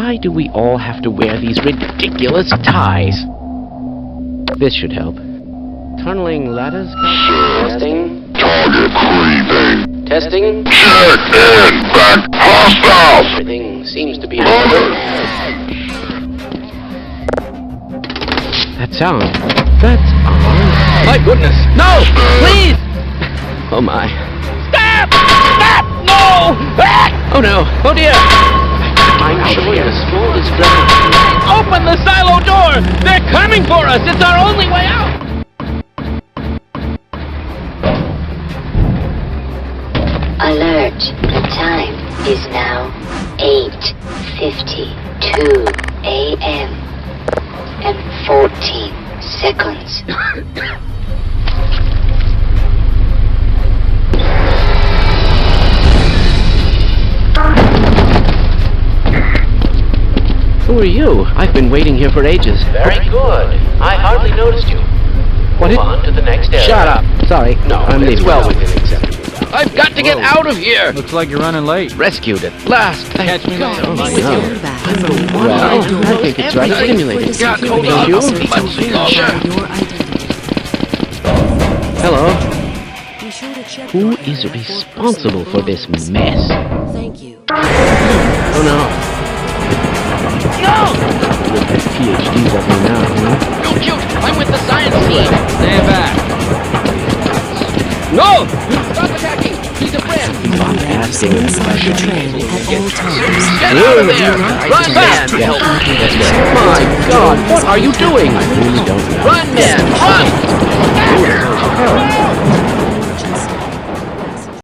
Why do we all have to wear these ridiculous ties? This should help. Tunneling ladders? Testing. Target creeping. Testing. Check in. Back hostile. Everything seems to be in order. That sound. That's odd. My goodness. No! Please! Oh my. Stop! Stop! No! Ah! Oh no! Oh dear! I'm showing the smallest drama. Open the silo door! They're coming for us! It's our only way out! Alert. The time is now 8:52 a.m. and 14 seconds. Who are you? I've been waiting here for ages. Very good. I hardly noticed you. What Move on to the next area. Shut up. Sorry. No, I'm it's leaving. well within acceptable bounds. I've got to get out of here! Looks like you're running late. Rescued at last. Thank Catch me God. later. Oh, Bye. no. Well, I think it's right stimulating. God, hold Thank on. you. Much longer. Hello. Be sure to check Who your is area for responsible for this personal mess? belongings. Thank you. Oh no. With that PhD's up here now, huh? Don't shoot! I'm with the science team! Stand back. No! Stop attacking! He's a friend! I'm asking Stay inside the train at all times. Get out of there! Run, man! Yeah. Help! My God, what are you doing? I really don't know. Run, man! Run! Help.